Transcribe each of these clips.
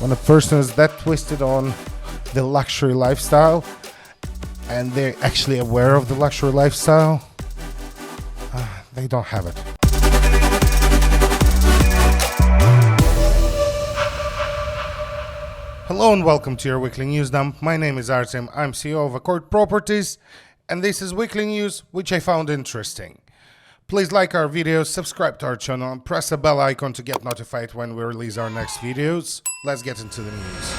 when a person is that twisted on the luxury lifestyle and they're actually aware of the luxury lifestyle, they don't have it. Hello and welcome to your weekly news dump. My name is Artem, I'm CEO of Akord Properties, and this is weekly news which I found interesting. Please like our videos, subscribe to our channel, and press the bell icon to get notified when we release our next videos. Let's get into the news.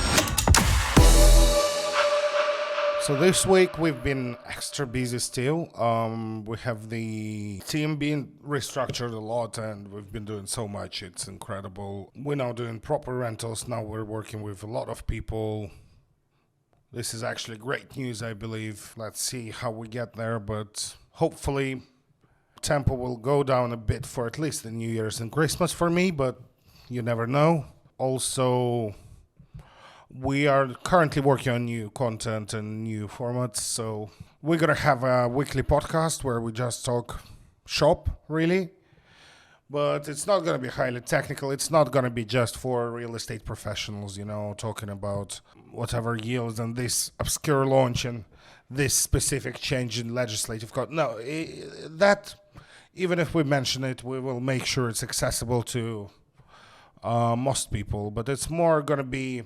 So this week we've been extra busy still. We have the team being restructured a lot and we've been doing so much. It's incredible. We're now doing proper rentals. Now we're working with a lot of people. This is actually great news, I believe. Let's see how we get there, but hopefully tempo will go down a bit for at least the New Year's and Christmas for me, but you never know. Also, we are currently working on new content and new formats, so we're going to have a weekly podcast where we just talk shop, really. But it's not going to be highly technical. It's not going to be just for real estate professionals, you know, talking about whatever yields and this obscure launch and this specific change in legislative code. No, that, even if we mention it, we will make sure it's accessible to most people. But it's more going to be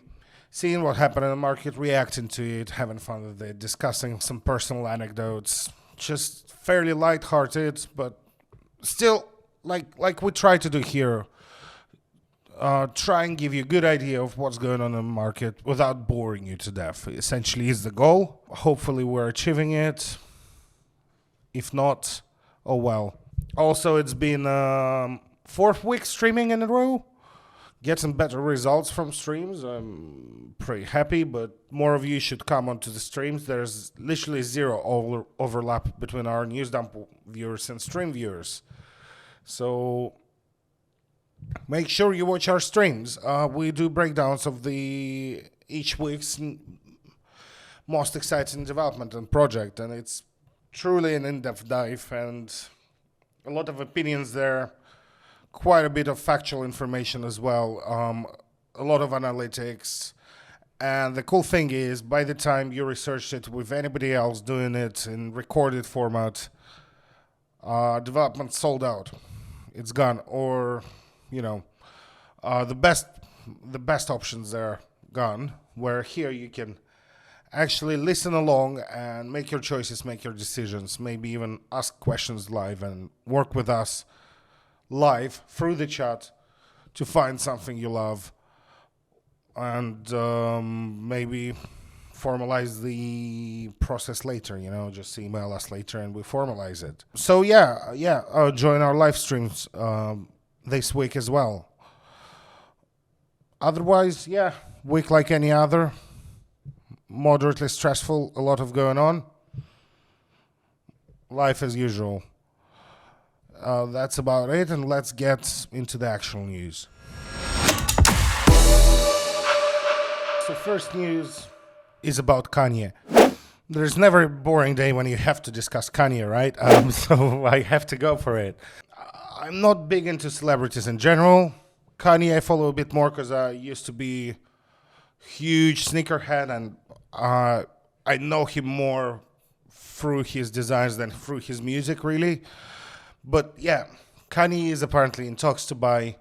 seeing what happened in the market, reacting to it, having fun with it, discussing some personal anecdotes, just fairly lighthearted, but still like we try to do here. Try and give you a good idea of what's going on in the market without boring you to death. Essentially is the goal. Hopefully we're achieving it. If not, oh well. Also, it's been 4th week streaming in a row. Getting better results from streams. I'm pretty happy, but more of you should come onto the streams. There's literally zero overlap between our news dump viewers and stream viewers. So make sure you watch our streams. We do breakdowns of each week's most exciting development and project, and it's truly an in-depth dive and a lot of opinions there. Quite a bit of factual information as well, a lot of analytics. And the cool thing is, by the time you research it with anybody else doing it in recorded format, development sold out. It's gone. Or, you know, the best options are gone, where here you can actually listen along and make your choices, make your decisions, maybe even ask questions live and work with us live through the chat to find something you love and maybe formalize the process later, you know, just email us later and we formalize it. So join our live streams this week as well. Otherwise, week like any other, moderately stressful, a lot of going on, life as usual. That's about it, and let's get into the actual news. So first news is about Kanye. There's never a boring day when you have to discuss Kanye, right? So I have to go for it. I'm not big into celebrities in general. Kanye I follow a bit more because I used to be a huge sneakerhead, and I know him more through his designs than through his music, really. But yeah, Kanye is apparently in talks to buy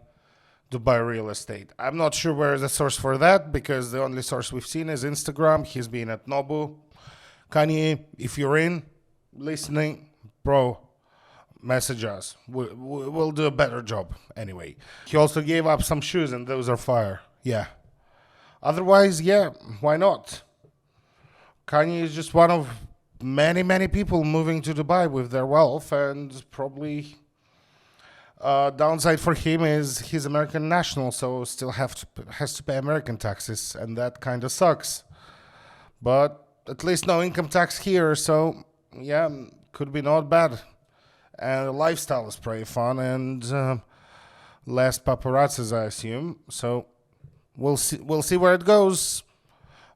Dubai real estate. I'm not sure where is the source for that, because the only source we've seen is Instagram. He's been at Nobu. Kanye, if you're listening, bro, message us. We'll do a better job anyway. He also gave up some shoes, and those are fire. Yeah. Otherwise, why not? Kanye is just one of many people moving to Dubai with their wealth, and probably downside for him is he's American national, so still has to pay American taxes, and that kind of sucks. But at least no income tax here, so could be not bad. And the lifestyle is pretty fun, and less paparazzis, I assume. So we'll see where it goes.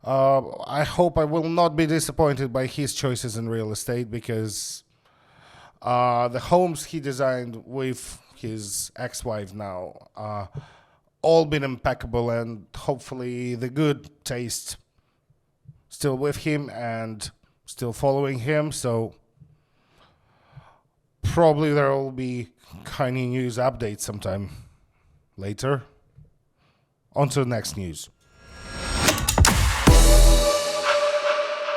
I hope I will not be disappointed by his choices in real estate, because the homes he designed with his ex-wife now all been impeccable, and hopefully the good taste still with him and still following him. So probably there will be Kanye news updates sometime later. On to the next news.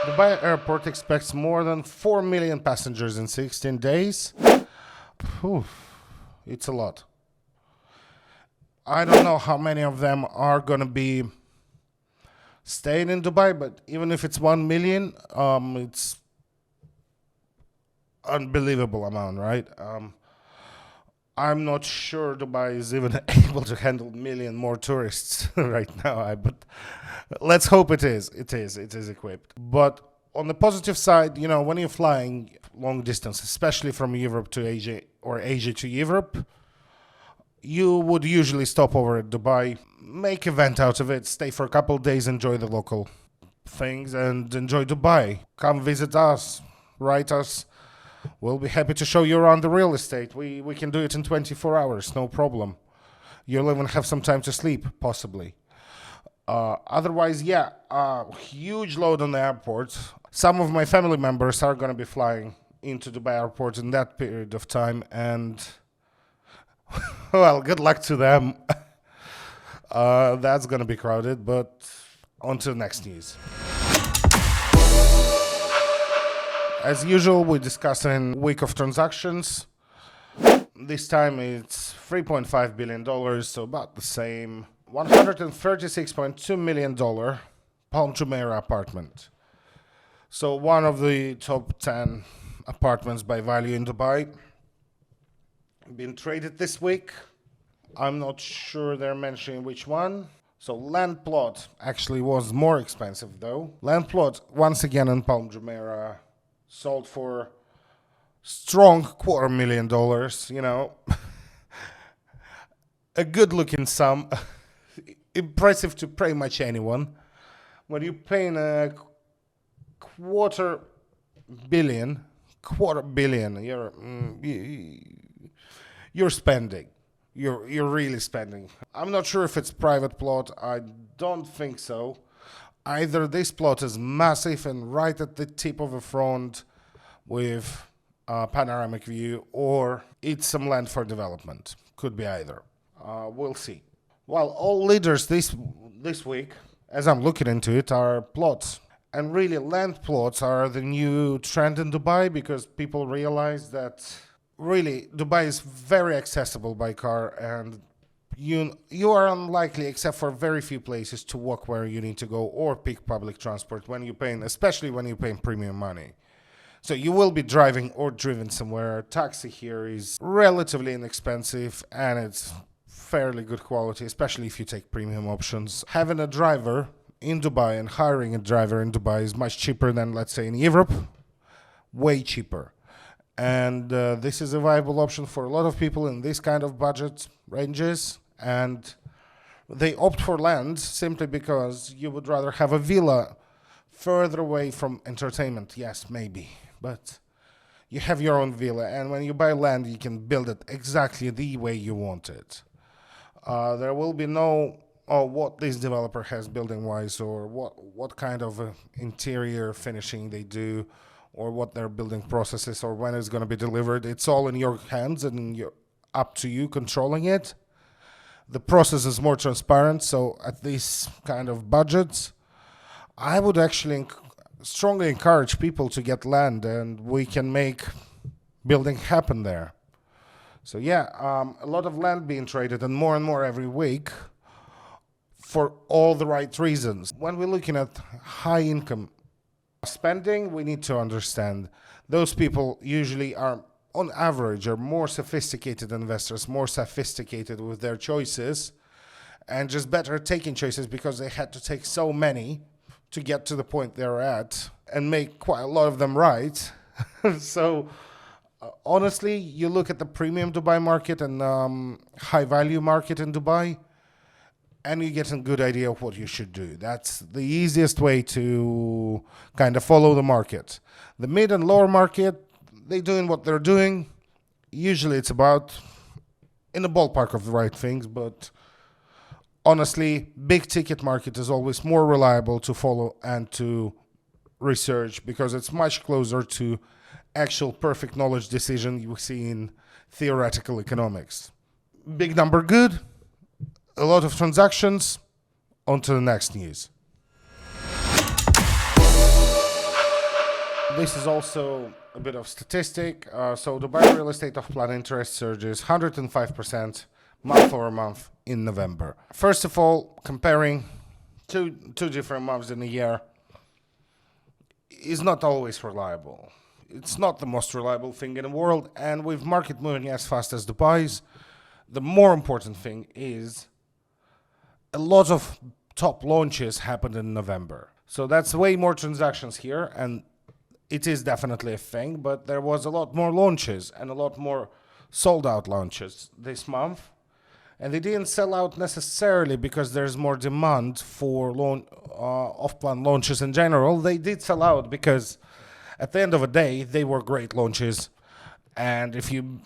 Dubai Airport expects more than 4 million passengers in 16 days. Whew, it's a lot. I don't know how many of them are going to be staying in Dubai, but even if it's 1 million, it's unbelievable amount, right? I'm not sure Dubai is even able to handle a million more tourists right now, but let's hope it is. It is equipped. But on the positive side, when you're flying long distance, especially from Europe to Asia or Asia to Europe, you would usually stop over at Dubai, make an event out of it, stay for a couple of days, enjoy the local things, and enjoy Dubai. Come visit us, write us. We'll be happy to show you around the real estate. We can do it in 24 hours, no problem. You'll even have some time to sleep, possibly. Otherwise, huge load on the airport. Some of my family members are going to be flying into Dubai airport in that period of time, and well, good luck to them. That's going to be crowded, but on to the next news. As usual, we discuss in week of transactions. This time it's $3.5 billion, so about the same. $136.2 million Palm Jumeirah apartment. So one of the top 10 apartments by value in Dubai. Been traded this week. I'm not sure they're mentioning which one. So land plot actually was more expensive though. Land plot, once again in Palm Jumeirah, sold for strong $250,000, a good looking sum. Impressive to pretty much anyone. When you're paying a quarter billion, you're spending. You're really spending. I'm not sure if it's private plot. I don't think so. Either this plot is massive and right at the tip of the front with a panoramic view, or it's some land for development. Could be either. We'll see. Well, all leaders this week, as I'm looking into it, are plots. And really, land plots are the new trend in Dubai because people realize that really Dubai is very accessible by car, and you are unlikely, except for very few places, to walk where you need to go or pick public transport when you're paying, especially when you're paying premium money. So you will be driving or driven somewhere. Taxi here is relatively inexpensive and it's fairly good quality, especially if you take premium options. Having a driver in Dubai and hiring a driver in Dubai is much cheaper than, let's say, in Europe. Way cheaper. And this is a viable option for a lot of people in this kind of budget ranges. And they opt for land simply because you would rather have a villa further away from entertainment. Yes, maybe. But you have your own villa. And when you buy land, you can build it exactly the way you want it. There will be no, what this developer has building-wise, or what kind of interior finishing they do, or what their building process is, or when it's going to be delivered. It's all in your hands and you're up to you controlling it. The process is more transparent, so at these kind of budgets, I would actually strongly encourage people to get land, and we can make building happen there. So a lot of land being traded, and more every week, for all the right reasons. When we're looking at high income spending, we need to understand those people usually are, on average, are more sophisticated investors, more sophisticated with their choices, and just better at taking choices because they had to take so many to get to the point they're at and make quite a lot of them right. So honestly, you look at the premium Dubai market and high value market in Dubai, and you get a good idea of what you should do. That's the easiest way to kind of follow the market. The mid and lower market, they're doing what they're doing. Usually it's about in the ballpark of the right things, but Honestly, big ticket market is always more reliable to follow and to research because it's much closer to actual perfect knowledge decision you see in theoretical economics. Big number good, a lot of transactions, on to the next news. This is also a bit of statistic. So Dubai real estate off-plan interest surges 105% month over month in November. First of all, comparing two different months in a year is not always reliable. It's not the most reliable thing in the world, and with market moving as fast as Dubai's, the more important thing is a lot of top launches happened in November. So that's way more transactions here, and it is definitely a thing, but there was a lot more launches and a lot more sold out launches this month. And they didn't sell out necessarily because there's more demand for off-plan launches in general. They did sell out because at the end of the day, they were great launches. And if you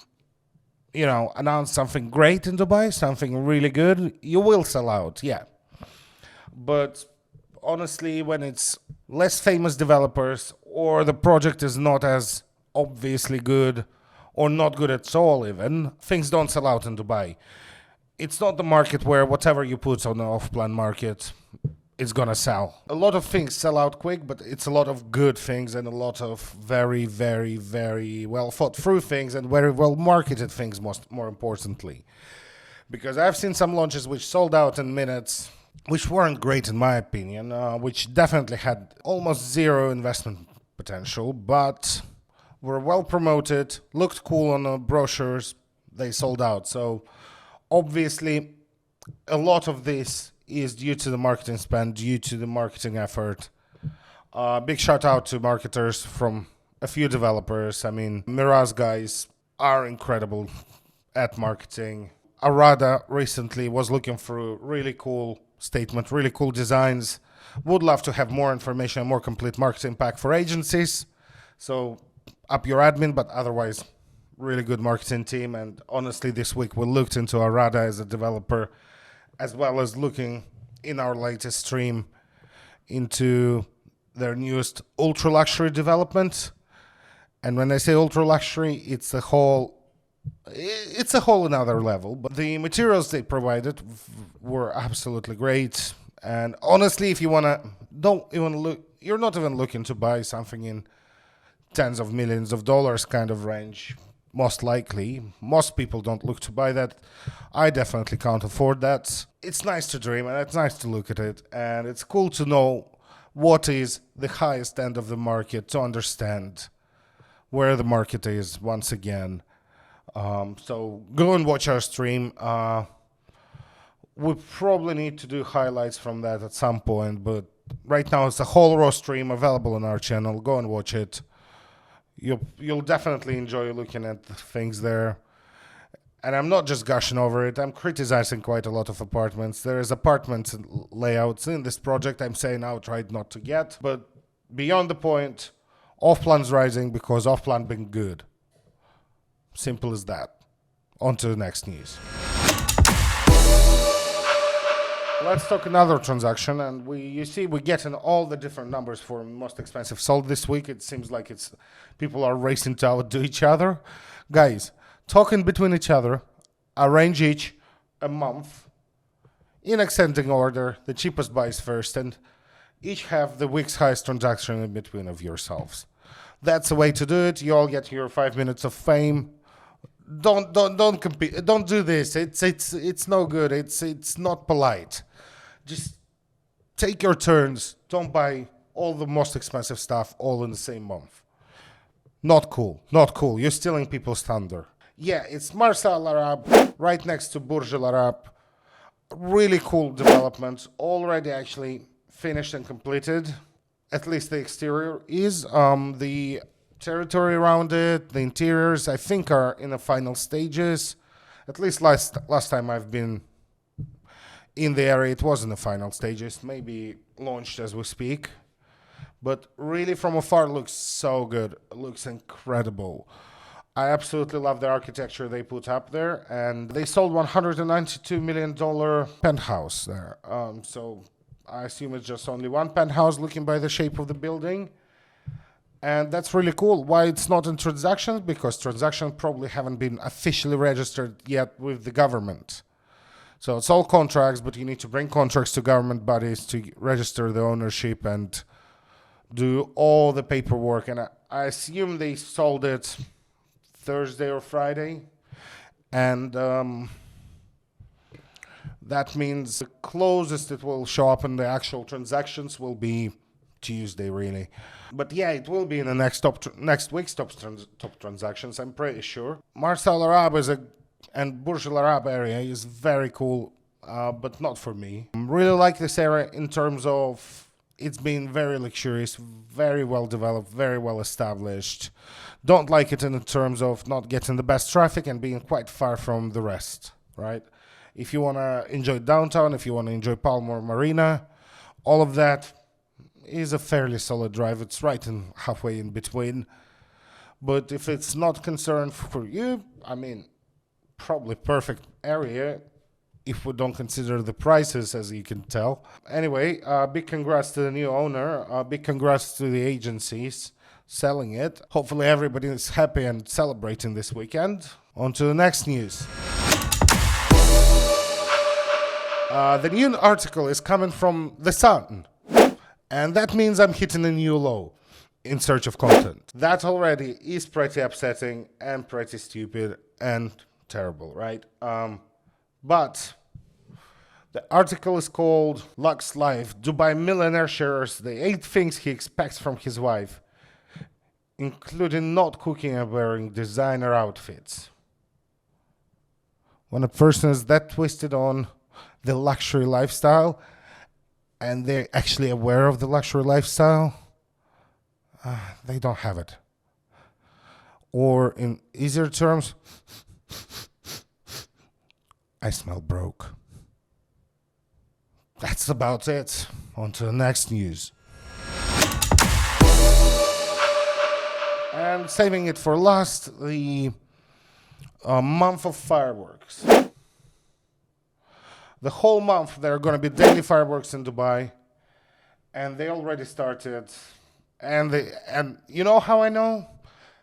announce something great in Dubai, something really good, you will sell out, yeah. But honestly, when it's less famous developers or the project is not as obviously good or not good at all even, things don't sell out in Dubai. It's not the market where whatever you put on the off-plan market is gonna sell. A lot of things sell out quick, but it's a lot of good things and a lot of very, very, very well thought through things and very well marketed things, more importantly. Because I've seen some launches which sold out in minutes, which weren't great in my opinion, which definitely had almost zero investment potential, but were well promoted, looked cool on the brochures, they sold out. So obviously, a lot of this is due to the marketing spend, due to the marketing effort. Big shout out to marketers from a few developers. I mean, Mira's guys are incredible at marketing. Arada recently was looking through really cool statement, really cool designs. Would love to have more information, a more complete marketing pack for agencies. So up your admin, but otherwise, really good marketing team. And honestly, this week we looked into Arada as a developer, as well as looking in our latest stream into their newest ultra luxury development. And when I say ultra luxury, it's a whole another level. But the materials they provided were absolutely great. And honestly, if you you're not even looking to buy something in tens of millions of dollars kind of range. Most likely. Most people don't look to buy that. I definitely can't afford that. It's nice to dream and it's nice to look at it. And it's cool to know what is the highest end of the market, to understand where the market is once again. So go and watch our stream. We probably need to do highlights from that at some point. But right now it's a whole raw stream available on our channel. Go and watch it. You'll definitely enjoy looking at the things there. And I'm not just gushing over it. I'm criticizing quite a lot of apartments. There is apartment layouts in this project I'm saying outright not to get. But beyond the point, off-plan's rising because off-plan been good. Simple as that. On to the next news. Let's talk another transaction, and we're getting all the different numbers for most expensive sold this week. It seems like people are racing to outdo each other. Guys, talking between each other, arrange each a month in ascending order, the cheapest buys first, and each have the week's highest transaction in between of yourselves. That's the way to do it. You all get your 5 minutes of fame. Don't compete. Don't do this. It's no good. It's not polite. Just take your turns. Don't buy all the most expensive stuff all in the same month. Not cool. Not cool. You're stealing people's thunder. Yeah, it's Marsa Al Arab, right next to Burj Al Arab. Really cool development. Already actually finished and completed. At least the exterior is. The territory around it, the interiors, I think are in the final stages. At least last time I've been in the area, it was in the final stages, maybe launched as we speak. But really from afar, it looks so good. It looks incredible. I absolutely love the architecture they put up there, and they sold $192 million penthouse there. So I assume it's just only one penthouse looking by the shape of the building. And that's really cool. Why it's not in transactions? Because transactions probably haven't been officially registered yet with the government. So it's all contracts, but you need to bring contracts to government bodies to register the ownership and do all the paperwork. And I assume they sold it Thursday or Friday. And that means the closest it will show up in the actual transactions will be Tuesday, really. But yeah, it will be in the next week's top transactions, I'm pretty sure. Marsa Al Arab and Burj Al Arab area is very cool, but not for me. I really like this area in terms of it's been very luxurious, very well developed, very well established. Don't like it in terms of not getting the best traffic and being quite far from the rest, right? If you want to enjoy downtown, if you want to enjoy Palm or Marina, all of that is a fairly solid drive. It's right in halfway in between. But if it's not concerned for you, I mean, probably perfect area if we don't consider the prices, as you can tell. Anyway, big congrats to the new owner. Big congrats to the agencies selling it. Hopefully everybody is happy and celebrating this weekend. On to the next news. The new article is coming from The Sun. And that means I'm hitting a new low in search of content. That already is pretty upsetting and pretty stupid and terrible, right? But the article is called Lux Life. Dubai millionaire shares the 8 things he expects from his wife, including not cooking and wearing designer outfits. When a person is that twisted on the luxury lifestyle, and they're actually aware of the luxury lifestyle, they don't have it. Or in easier terms, I smell broke. That's about it. On to the next news. And saving it for last, the month of fireworks. The whole month there are going to be daily fireworks in Dubai, and they already started. And you know how I know?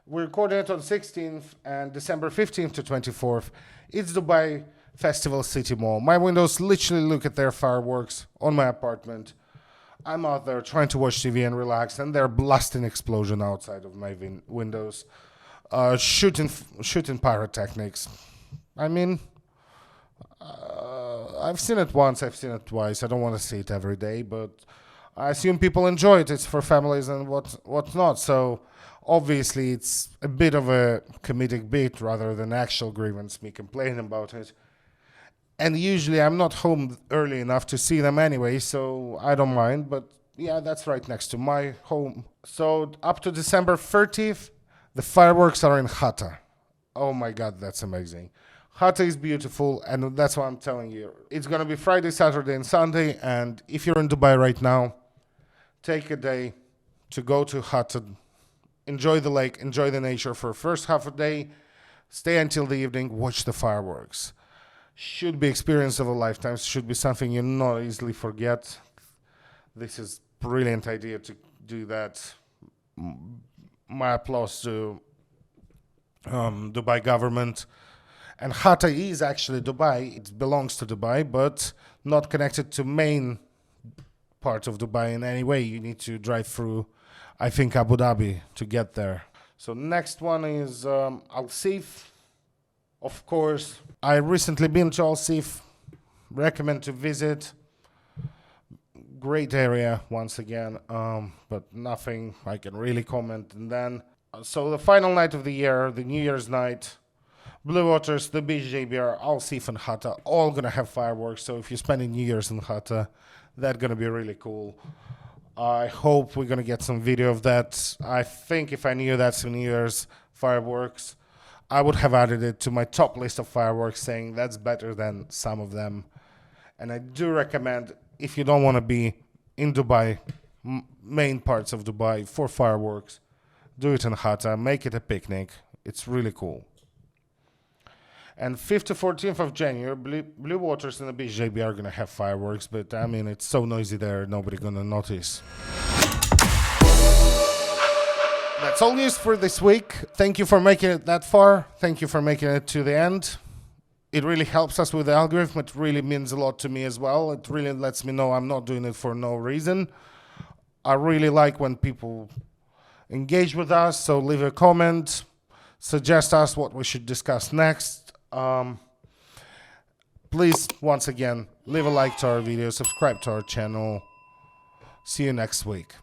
We're recording it on 16th and December 15th to 24th. It's Dubai Festival City Mall. My windows literally look at their fireworks on my apartment. I'm out there trying to watch TV and relax, and they're blasting explosion outside of my windows, shooting pyrotechnics. I mean, I've seen it once, I've seen it twice. I don't want to see it every day, but I assume people enjoy it. It's for families and what's not. So obviously it's a bit of a comedic bit rather than actual grievance, me complaining about it. And usually I'm not home early enough to see them anyway, so I don't mind. But yeah, that's right next to my home. So up to December 30th, the fireworks are in Hatta. Oh my God, that's amazing. Hatta is beautiful, and that's what I'm telling you. It's going to be Friday, Saturday, and Sunday, and if you're in Dubai right now, take a day to go to Hatta, enjoy the lake, enjoy the nature for the first half a day, stay until the evening, watch the fireworks. Should be experience of a lifetime, should be something you not easily forget. This is a brilliant idea to do that. My applause to Dubai government. And Hatta is actually Dubai. It belongs to Dubai, but not connected to main part of Dubai in any way. You need to drive through, I think, Abu Dhabi to get there. So next one is Al Seef. Of course, I recently been to Al Seef. Recommend to visit. Great area once again, but nothing I can really comment. And then, so the final night of the year, the New Year's night, Blue Waters, the Beach JBR, Al Seef and Hatta, all gonna have fireworks. So if you're spending New Year's in Hatta, that's gonna be really cool. I hope we're gonna get some video of that. I think if I knew that's New Year's fireworks, I would have added it to my top list of fireworks, saying that's better than some of them. And I do recommend, if you don't want to be in Dubai, main parts of Dubai for fireworks, do it in Hatta, make it a picnic. It's really cool. And 5th to 14th of January, Blue Waters and the Beach JB are going to have fireworks, but I mean, it's so noisy there, nobody going to notice. That's all news for this week. Thank you for making it that far. Thank you for making it to the end. It really helps us with the algorithm. It really means a lot to me as well. It really lets me know I'm not doing it for no reason. I really like when people engage with us, so leave a comment, suggest us what we should discuss next. Please, once again, leave a like to our video, subscribe to our channel. See you next week.